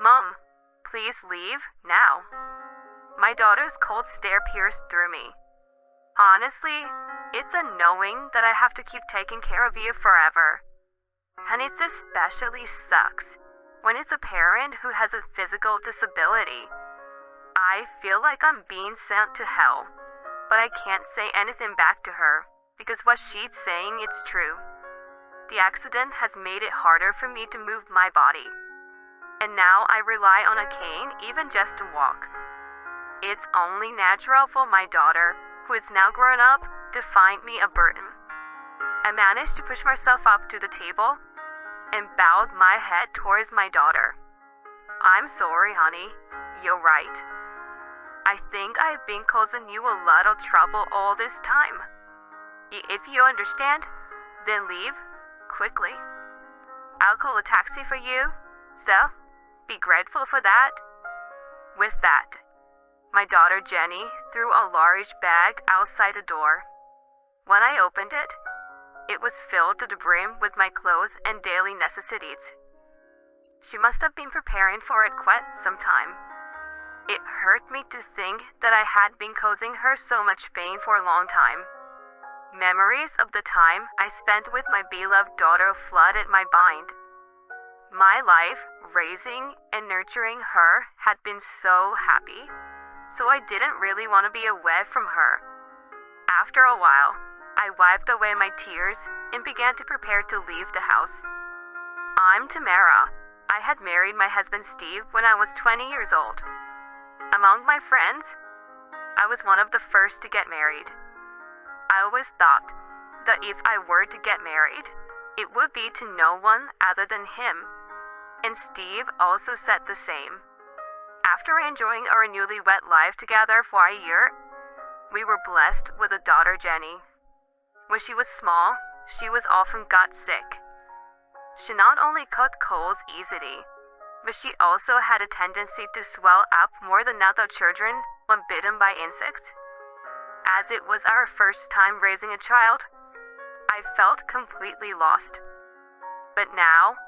Mom, please leave now. My daughter's cold stare pierced through me. Honestly, it's annoying that I have to keep taking care of you forever. And it especially sucks when it's a parent who has a physical disability. I feel like I'm being sent to hell, but I can't say anything back to her because what she's saying is true. The accident has made it harder for me to move my body, and now I rely on a cane even just to walk. It's only natural for my daughter, who is now grown up, to find me a burden. I managed to push myself up to the table and bowed my head towards my daughter. I'm sorry, honey. You're right. I think I've been causing you a lot of trouble all this time. If you understand, then leave quickly. I'll call a taxi for you, so be grateful for that. With that, my daughter Jenny threw a large bag outside the door. When I opened it, it was filled to the brim with my clothes and daily necessities. She must have been preparing for it quite some time. It hurt me to think that I had been causing her so much pain for a long time. Memories of the time I spent with my beloved daughter flooded my mind. My life, raising and nurturing her, had been so happy, so I didn't really want to be away from her. After a while, I wiped away my tears and began to prepare to leave the house. I'm Tamara. I had married my husband Steve when I was 20 years old. Among my friends, I was one of the first to get married. I always thought that if I were to get married, it would be to no one other than him, and Steve also said the same. After enjoying our newlywed life together for a year, we were blessed with a daughter, Jenny. When she was small, she was often got sick. She not only caught colds easily, but she also had a tendency to swell up more than other children when bitten by insects. As it was our first time raising a child, I felt completely lost. But now,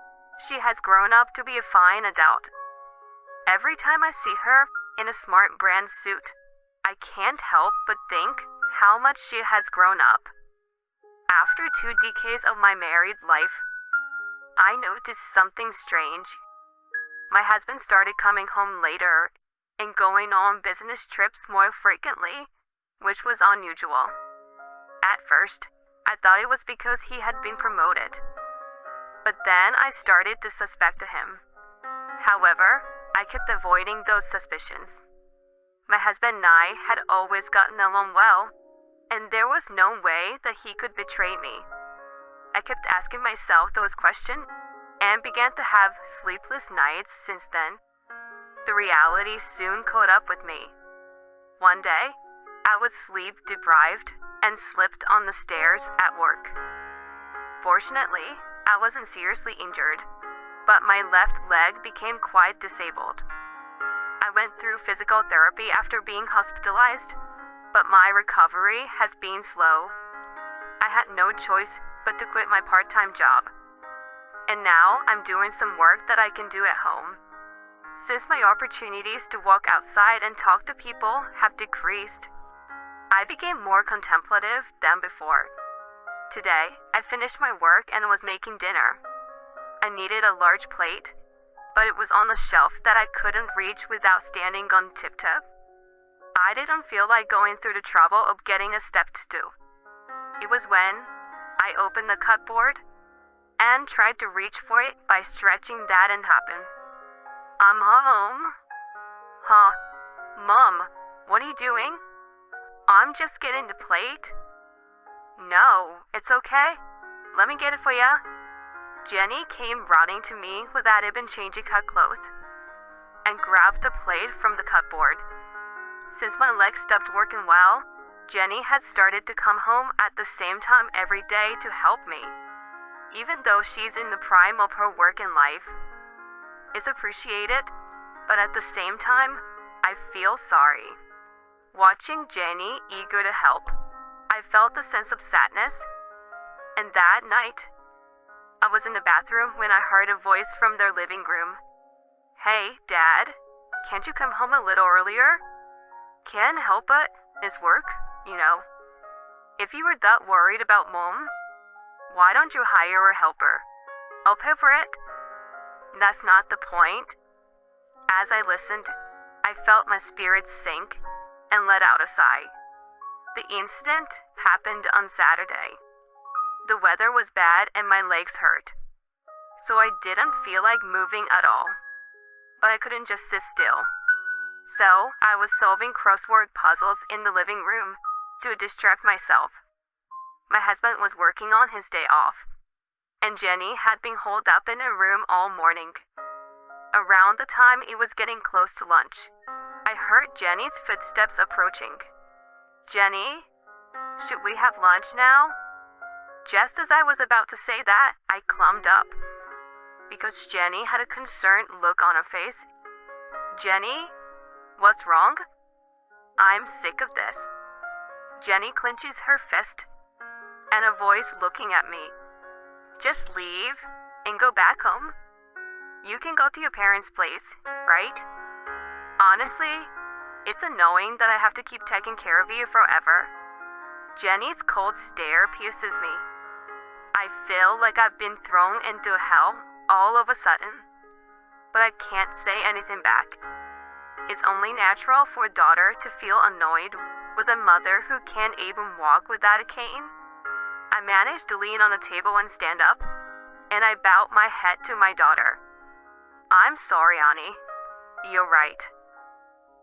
she has grown up to be a fine adult. Every time I see her in a smart brand suit, I can't help but think how much she has grown up. After 2 decades of my married life, I noticed something strange. My husband started coming home later and going on business trips more frequently, which was unusual. At first, I thought it was because he had been promoted, but then I started to suspect him. However, I kept avoiding those suspicions. My husband and I had always gotten along well, and there was no way that he could betray me. I kept asking myself those questions and began to have sleepless nights since then. The reality soon caught up with me. One day, I was sleep deprived and slipped on the stairs at work. Fortunately, I wasn't seriously injured, but my left leg became quite disabled. I went through physical therapy after being hospitalized, but my recovery has been slow. I had no choice but to quit my part-time job. And now I'm doing some work that I can do at home. Since my opportunities to walk outside and talk to people have decreased, I became more contemplative than before. Today, I finished my work and was making dinner. I needed a large plate, but it was on the shelf that I couldn't reach without standing on tiptoe. I didn't feel like going through the trouble of getting a step stool. It was when I opened the cupboard and tried to reach for it by stretching that and happened. I'm home. Huh? Mom, what are you doing? I'm just getting the plate. No, it's okay. Let me get it for ya. Jenny came running to me without even changing her clothes and grabbed the plate from the cupboard. Since my legs stopped working well, Jenny had started to come home at the same time every day to help me, even though she's in the prime of her working life. It's appreciated, but at the same time, I feel sorry. Watching Jenny eager to help, I felt a sense of sadness, and that night, I was in the bathroom when I heard a voice from their living room. Hey, Dad, can't you come home a little earlier? Can't help it. It's work, you know. If you were that worried about Mom, why don't you hire a helper? I'll pay for it. That's not the point. As I listened, I felt my spirits sink and let out a sigh. The incident happened on Saturday. The weather was bad and my legs hurt, so I didn't feel like moving at all. But I couldn't just sit still. So I was solving crossword puzzles in the living room to distract myself. My husband was working on his day off, and Jenny had been holed up in a room all morning. Around the time it was getting close to lunch, I heard Jenny's footsteps approaching. Jenny, should we have lunch now? Just as I was about to say that, I climbed up, because Jenny had a concerned look on her face. Jenny, what's wrong? I'm sick of this. Jenny clenches her fist, and a voice looking at me. Just leave and go back home. You can go to your parents' place, right? Honestly, it's annoying that I have to keep taking care of you forever. Jenny's cold stare pierces me. I feel like I've been thrown into hell all of a sudden, but I can't say anything back. It's only natural for a daughter to feel annoyed with a mother who can't even walk without a cane. I managed to lean on the table and stand up, and I bowed my head to my daughter. I'm sorry, Annie. You're right.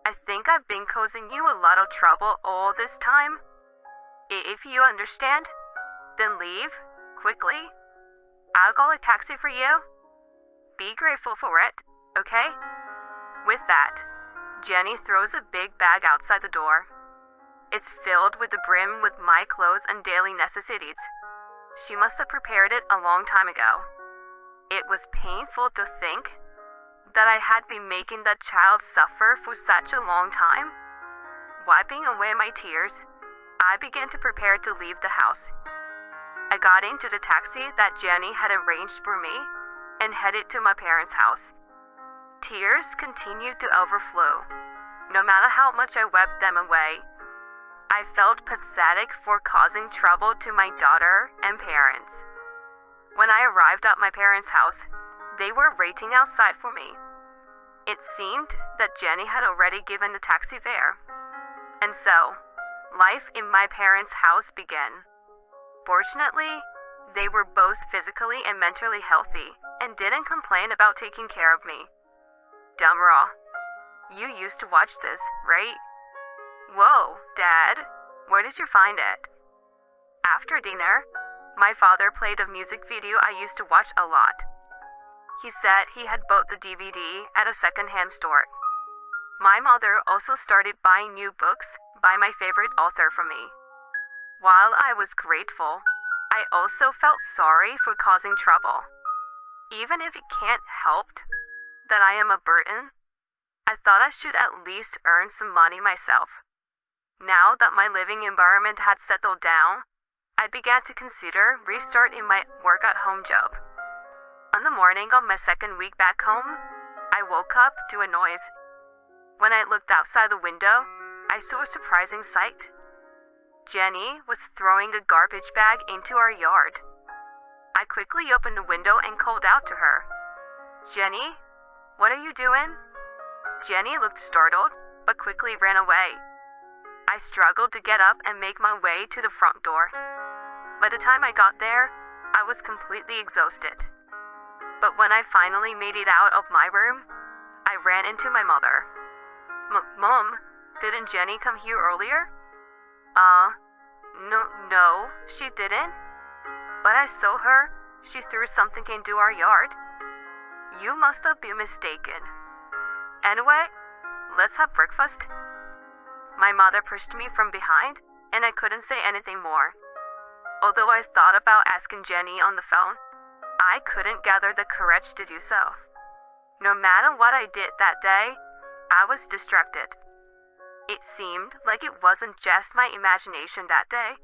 I think I've been causing you a lot of trouble all this time. If you understand, then leave, quickly. I'll call a taxi for you. Be grateful for it, okay? With that, Jenny throws a big bag outside the door. It's filled with the brim with my clothes and daily necessities. She must have prepared it a long time ago. It was painful to think that I had been making that child suffer for such a long time. Wiping away my tears, I began to prepare to leave the house. I got into the taxi that Jenny had arranged for me and headed to my parents' house. Tears continued to overflow. No matter how much I wept them away, I felt pathetic for causing trouble to my daughter and parents. When I arrived at my parents' house, they were waiting outside for me. It seemed that Jenny had already given the taxi fare. And so, life in my parents' house began. Fortunately, they were both physically and mentally healthy and didn't complain about taking care of me. Dumra, you used to watch this, right? Whoa, Dad, where did you find it? After dinner, my father played a music video I used to watch a lot. He said he had bought the DVD at a second-hand store. My mother also started buying new books by my favorite author for me. While I was grateful, I also felt sorry for causing trouble. Even if it can't help that I am a burden, I thought I should at least earn some money myself. Now that my living environment had settled down, I began to consider restarting my work-at-home job. On the morning of my second week back home, I woke up to a noise. When I looked outside the window, I saw a surprising sight. Jenny was throwing a garbage bag into our yard. I quickly opened the window and called out to her. Jenny, what are you doing? Jenny looked startled, but quickly ran away. I struggled to get up and make my way to the front door. By the time I got there, I was completely exhausted. But when I finally made it out of my room, I ran into my mother. Mom, didn't Jenny come here earlier? No, she didn't. But I saw her. She threw something into our yard. You must have been mistaken. Anyway, let's have breakfast. My mother pushed me from behind, and I couldn't say anything more. Although I thought about asking Jenny on the phone, I couldn't gather the courage to do so. No matter what I did that day, I was distracted. It seemed like it wasn't just my imagination that day,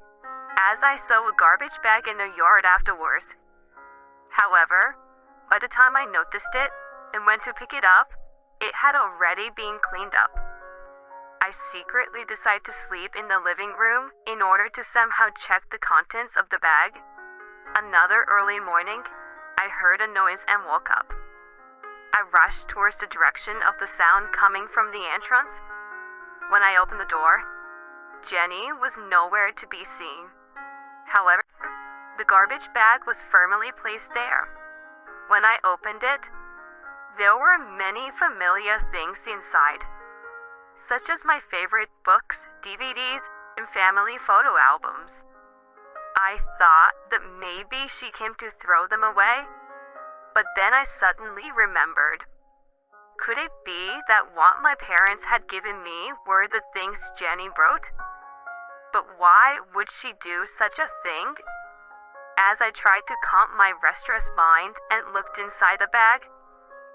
as I saw a garbage bag in the yard afterwards. However, by the time I noticed it and went to pick it up, It had already been cleaned up. I secretly decided to sleep in the living room in order to somehow check the contents of the bag. Another early morning, I heard a noise and woke up. I rushed towards the direction of the sound coming from the entrance. When I opened the door, Jenny was nowhere to be seen. However, the garbage bag was firmly placed there. When I opened it, there were many familiar things inside, such as my favorite books, DVDs, and family photo albums. I thought that maybe she came to throw them away, but then I suddenly remembered. Could it be that what my parents had given me were the things Jenny brought? But why would she do such a thing? As I tried to calm my restless mind and looked inside the bag,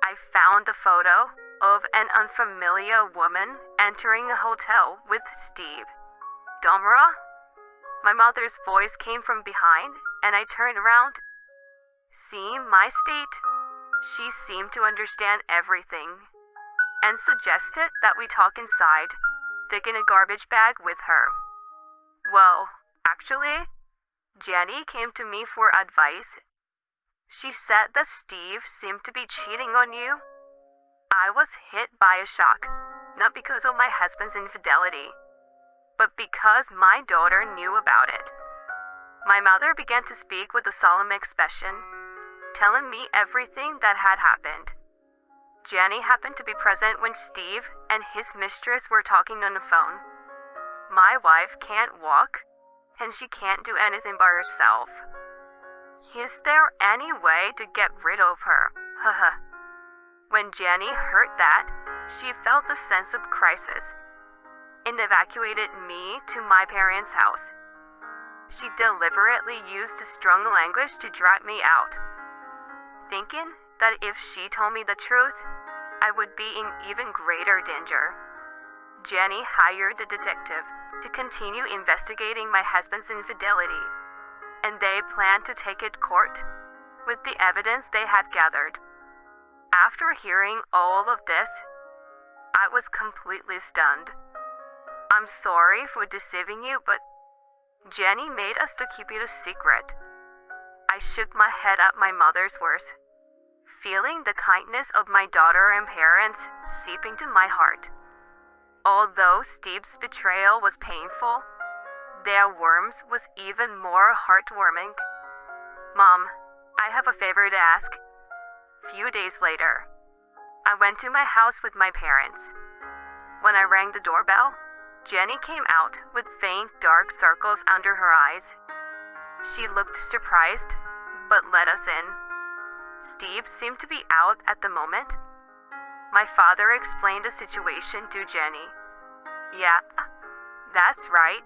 I found a photo of an unfamiliar woman entering a hotel with Steve. Domra? My mother's voice came from behind, and I turned around. Seeing my state, she seemed to understand everything, and suggested that we talk inside, taking a garbage bag with her. Well, actually, Jenny came to me for advice. She said that Steve seemed to be cheating on you. I was hit by a shock, not because of my husband's infidelity, but because my daughter knew about it. My mother began to speak with a solemn expression, telling me everything that had happened. Jenny happened to be present when Steve and his mistress were talking on the phone. My wife can't walk, and she can't do anything by herself. Is there any way to get rid of her? Haha. When Jenny heard that, she felt a sense of crisis and evacuated me to my parents' house. She deliberately used strong language to drive me out, thinking that if she told me the truth, I would be in even greater danger. Jenny hired a detective to continue investigating my husband's infidelity, and they planned to take it to court with the evidence they had gathered. After hearing all of this, I was completely stunned. I'm sorry for deceiving you, but Jenny made us to keep it a secret. I shook my head at my mother's words, feeling the kindness of my daughter and parents seep into my heart. Although Steve's betrayal was painful, their warmth was even more heartwarming. Mom, I have a favor to ask. Few days later, I went to my house with my parents. When I rang the doorbell, Jenny came out with faint dark circles under her eyes. She looked surprised, but let us in. Steve seemed to be out at the moment. My father explained the situation to Jenny. Yeah, that's right.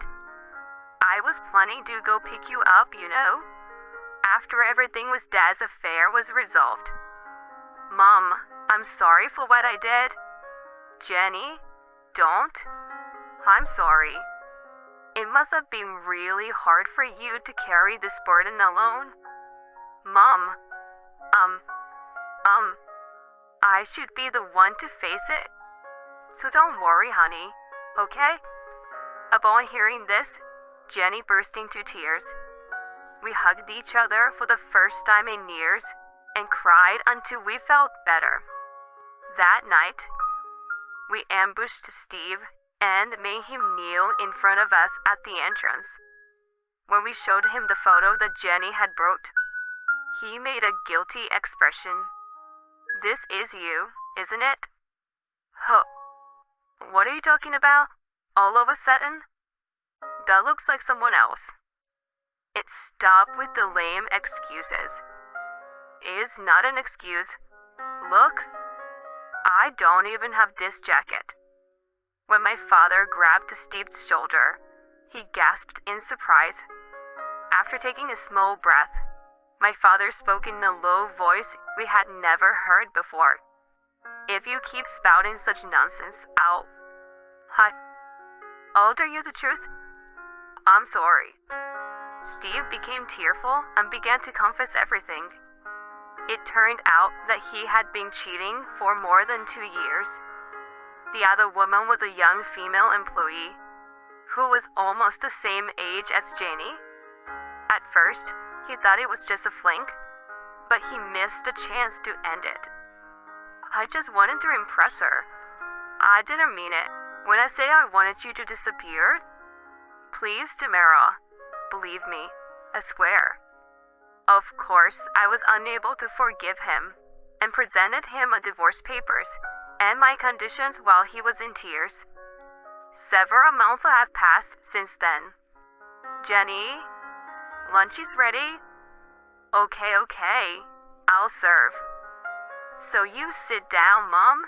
I was planning to go pick you up, after everything with Dad's affair was resolved. Mom, I'm sorry for what I did. Jenny, don't. I'm sorry. It must have been really hard for you to carry this burden alone. Mom, I should be the one to face it. So don't worry, honey, okay? Upon hearing this, Jenny burst into tears. We hugged each other for the first time in years and cried until we felt better. That night, we ambushed Steve and made him kneel in front of us at the entrance. When we showed him the photo that Jenny had brought, he made a guilty expression. This is you, isn't it? Huh. What are you talking about? All of a sudden? That looks like someone else. It stopped with the lame excuses. Is not an excuse. Look, I don't even have this jacket. When my father grabbed Steve's shoulder, he gasped in surprise. After taking a small breath, my father spoke in a low voice we had never heard before. If you keep spouting such nonsense, I'll tell you the truth. I'm sorry. Steve became tearful and began to confess everything. It turned out that he had been cheating for more than 2 years. The other woman was a young female employee who was almost the same age as Jenny. At first, he thought it was just a fling, but he missed the chance to end it. I just wanted to impress her. I didn't mean it. When I say I wanted you to disappear, please, Tamara, believe me, I swear. Of course, I was unable to forgive him and presented him a divorce papers and my conditions while he was in tears. Several months have passed since then. Jenny, lunch is ready. Okay, I'll serve. So you sit down, Mom.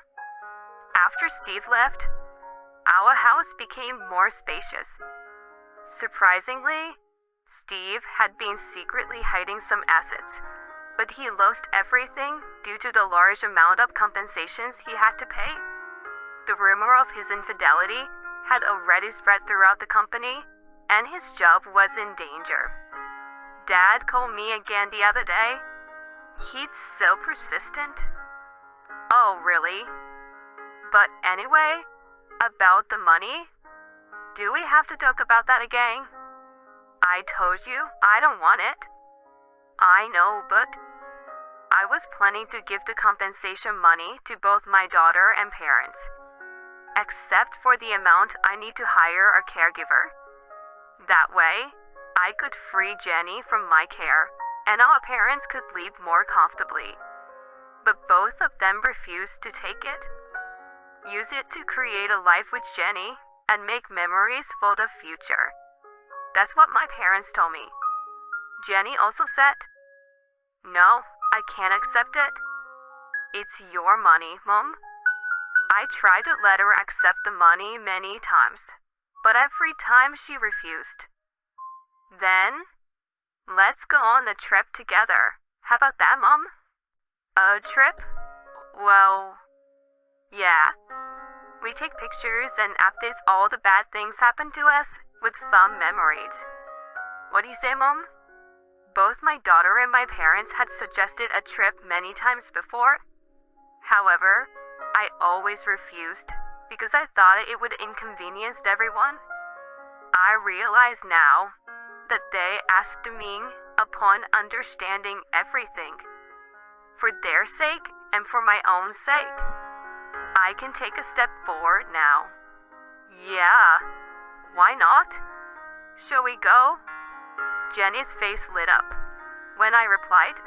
After Steve left, our house became more spacious. Surprisingly, Steve had been secretly hiding some assets, but he lost everything due to the large amount of compensations he had to pay. The rumor of his infidelity had already spread throughout the company, and his job was in danger. Dad called me again the other day. He's so persistent. Oh, really? But anyway, about the money, do we have to talk about that again? I told you I don't want it. I know, but I was planning to give the compensation money to both my daughter and parents, except for the amount I need to hire a caregiver. That way, I could free Jenny from my care, and our parents could live more comfortably. But both of them refused to take it. Use it to create a life with Jenny and make memories for the future. That's what my parents told me. Jenny also said, "No, I can't accept it. It's your money, Mom." I tried to let her accept the money many times, but every time she refused. Then, let's go on a trip together. How about that, Mom? A trip? Well, yeah. We take pictures and updates all the bad things happen to us with fun memories. What do you say, Mom? Both my daughter and my parents had suggested a trip many times before. However, I always refused because I thought it would inconvenience everyone. I realize now that they asked me upon understanding everything. For their sake and for my own sake, I can take a step forward now. Yeah, why not? Shall we go? Jenny's face lit up when I replied,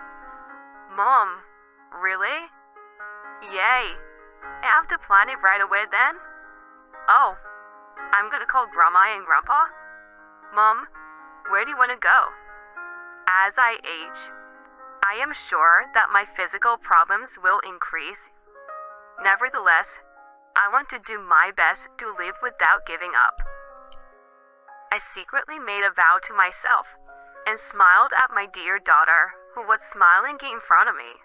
"Mom, really? Yay. I have to plan it right away then? Oh, I'm gonna call Grandma and Grandpa. Mom, where do you want to go?" As I age, I am sure that my physical problems will increase. Nevertheless, I want to do my best to live without giving up. I secretly made a vow to myself and smiled at my dear daughter, who was smiling in front of me.